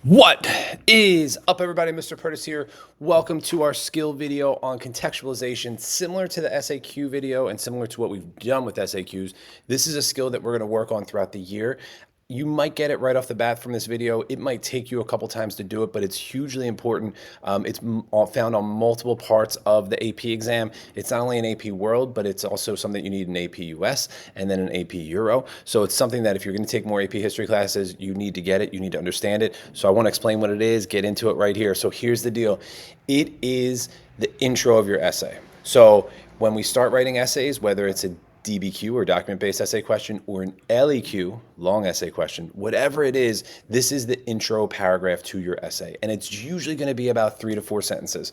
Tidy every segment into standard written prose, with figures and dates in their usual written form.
What is up, everybody? Mr. Purtis here. Welcome to our skill video on contextualization. Similar to the SAQ video and similar to what we've done with SAQs, this is a skill that we're going to work on throughout the year. You might get it right off the bat from this video. It might take you a couple times to do it, but it's hugely important. It's found on multiple parts of the AP exam. It's not only an AP World, but it's also something you need in AP US and then an AP Euro. So it's something that if you're going to take more AP history classes, you need to get it. You need to understand it. So I want to explain what it is, get into it right here. So here's the deal. It is the intro of your essay. So when we start writing essays, whether it's a DBQ or document-based essay question or an LEQ, long essay question, whatever it is, this is the intro paragraph to your essay. And it's usually going to be about 3 to 4 sentences.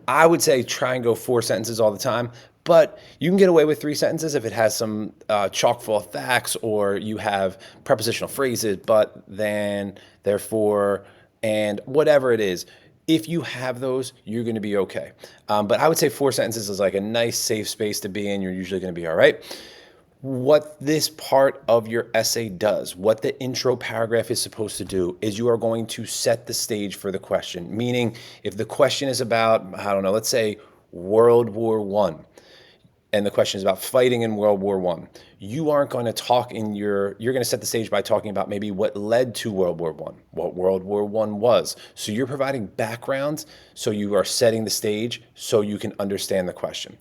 I would say try and go 4 sentences all the time, but you can get away with 3 sentences if it has some chock full of facts or you have prepositional phrases, but, then, therefore, and whatever it is. If you have those, you're going to be okay. But I would say 4 sentences is like a nice safe space to be in. You're usually going to be all right. What this part of your essay does, what the intro paragraph is supposed to do, is you are going to set the stage for the question. Meaning, if the question is about, I don't know, let's say World War I, and the question is about fighting in World War I, you aren't going to talk you're going to set the stage by talking about maybe what led to World War I, what World War I was. So you're providing background, so you are setting the stage so you can understand the question.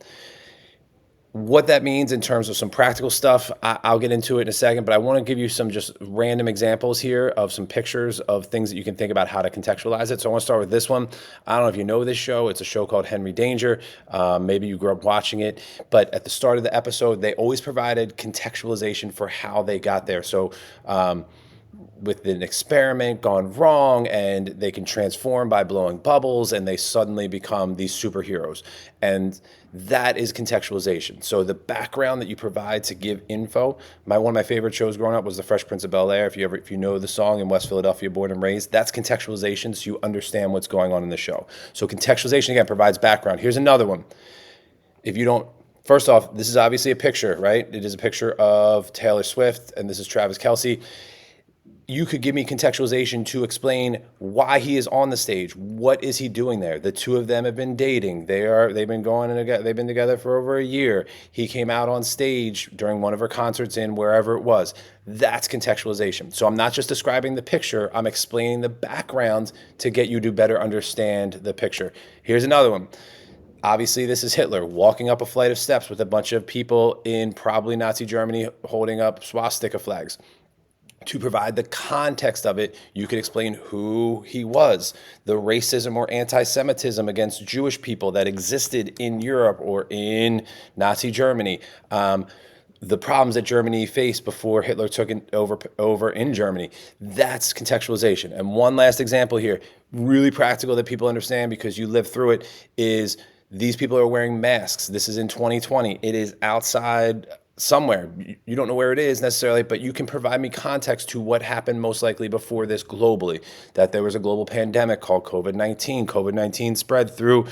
What that means in terms of some practical stuff, I'll get into it in a second, but I want to give you some just random examples here of some pictures of things that you can think about how to contextualize it. So I want to start with this one. I don't know if you know this show. It's a show called Henry Danger. Maybe you grew up watching it, but at the start of the episode, they always provided contextualization for how they got there. So with an experiment gone wrong and they can transform by blowing bubbles and they suddenly become these superheroes. And that is contextualization. So the background that you provide to give info. One of my favorite shows growing up was The Fresh Prince of Bel-Air. If you know the song, in West Philadelphia, born and raised, that's contextualization, so you understand what's going on in the show. So contextualization, again, provides background. Here's another one. If you don't, first off, this is obviously a picture, right? It is a picture of Taylor Swift, and this is Travis Kelce. You could give me contextualization to explain why he is on the stage. What is he doing there? The two of them have been dating. They've been together for over a year. He came out on stage during one of her concerts in wherever it was. That's contextualization. So I'm not just describing the picture, I'm explaining the background to get you to better understand the picture. Here's another one. Obviously, this is Hitler walking up a flight of steps with a bunch of people in probably Nazi Germany holding up swastika flags. To provide the context of it, you could explain who he was, the racism or anti-Semitism against Jewish people that existed in Europe or in Nazi Germany, the problems that Germany faced before Hitler took it over in Germany. That's contextualization. And one last example here, really practical that people understand because you lived through it, is these people are wearing masks. This is in 2020. It is outside somewhere. You don't know where it is necessarily, but you can provide me context to what happened most likely before this globally, that there was a global pandemic called COVID-19. COVID-19 spread through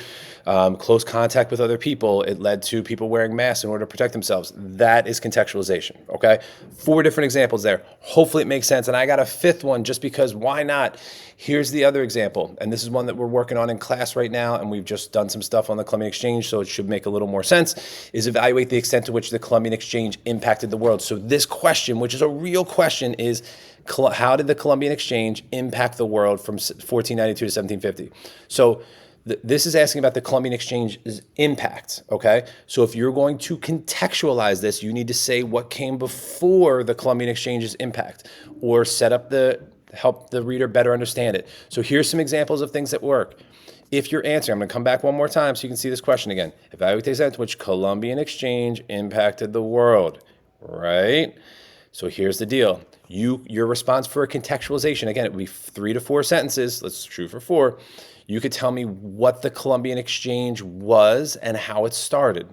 close contact with other people. It led to people wearing masks in order to protect themselves. That is contextualization, okay? 4 different examples there. Hopefully it makes sense. And I got a 5th one just because why not? Here's the other example, and this is one that we're working on in class right now, and we've just done some stuff on the Columbian Exchange, so it should make a little more sense, is evaluate the extent to which the Columbian Exchange impacted the world. So this question, which is a real question, is how did the Columbian Exchange impact the world from 1492 to 1750? So this is asking about the Columbian Exchange's impact, okay? So if you're going to contextualize this, you need to say what came before the Columbian Exchange's impact or help the reader better understand it. So here's some examples of things that work. If you're answering, I'm going to come back one more time so you can see this question again. Evaluate the extent to which Columbian Exchange impacted the world, right? So here's the deal. Your response for a contextualization, again, it would be 3 to 4 sentences. Let's shoot for 4. You could tell me what the Columbian Exchange was and how it started.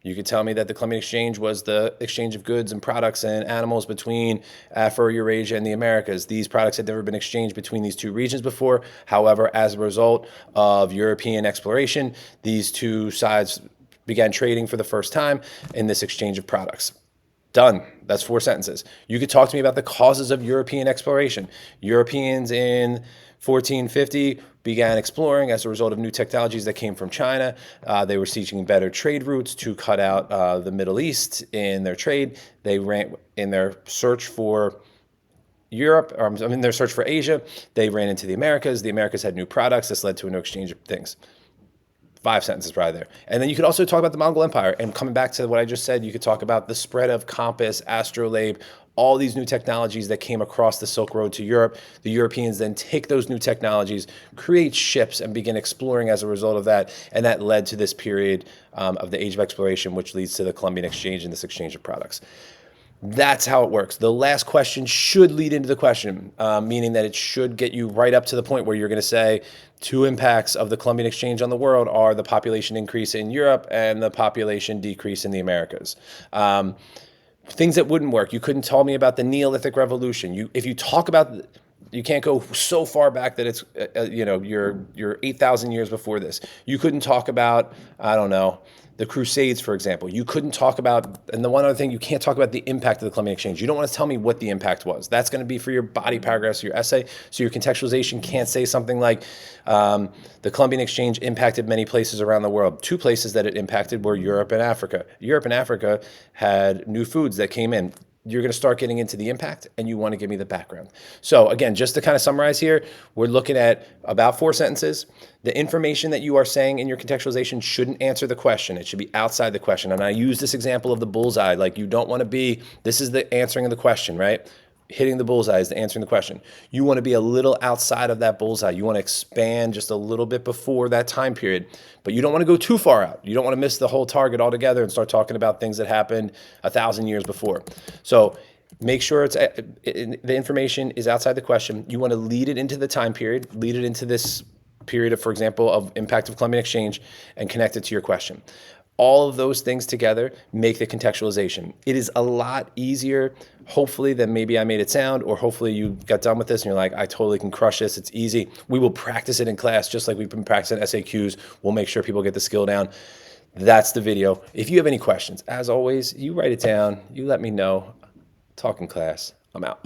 You could tell me that the Columbian Exchange was the exchange of goods and products and animals between Afro-Eurasia and the Americas. These products had never been exchanged between these 2 regions before. However, as a result of European exploration, these 2 sides began trading for the first time in this exchange of products. Done. That's 4 sentences. You could talk to me about the causes of European exploration. Europeans in 1450 began exploring as a result of new technologies that came from China. They were seeking better trade routes to cut out the Middle East in their trade. They ran in their search for Europe, or I mean, their search for Asia. They ran into the Americas. The Americas had new products. This led to a new exchange of things. 5 sentences probably there. And then you could also talk about the Mongol Empire. And coming back to what I just said, you could talk about the spread of compass, astrolabe, all these new technologies that came across the Silk Road to Europe. The Europeans then take those new technologies, create ships, and begin exploring as a result of that. And that led to this period of the Age of Exploration, which leads to the Columbian Exchange and this exchange of products. That's how it works. The last question should lead into the question, meaning that it should get you right up to the point where you're going to say, two impacts of the Columbian Exchange on the world are the population increase in Europe and the population decrease in the Americas. Things that wouldn't work. You couldn't tell me about the Neolithic Revolution. If you talk about, you can't go so far back that it's, you're 8,000 years before this. You couldn't talk about, I don't know, the Crusades, for example. You couldn't talk about, and the one other thing, you can't talk about the impact of the Columbian Exchange. You don't want to tell me what the impact was. That's going to be for your body paragraphs, your essay. So your contextualization can't say something like, the Columbian Exchange impacted many places around the world. Two places that it impacted were Europe and Africa. Europe and Africa had new foods that came in. You're going to start getting into the impact, and you want to give me the background. So again, just to kind of summarize here, we're looking at about 4 sentences. The information that you are saying in your contextualization shouldn't answer the question. It should be outside the question. And I use this example of the bullseye. Like, you don't want to be, this is the answering of the question, right? Hitting the bullseye is the answering the question. You want to be a little outside of that bullseye. You want to expand just a little bit before that time period, but you don't want to go too far out. You don't want to miss the whole target altogether and start talking about things that happened 1,000 years before. So make sure the information is outside the question. You want to lead it into the time period, lead it into this period of, for example, of impact of Columbian Exchange, and connect it to your question. All of those things together make the contextualization. It is a lot easier, hopefully, than maybe I made it sound, or hopefully you got done with this and you're like, I totally can crush this. It's easy. We will practice it in class just like we've been practicing SAQs. We'll make sure people get the skill down. That's the video. If you have any questions, as always, you write it down. You let me know. Talk in class. I'm out.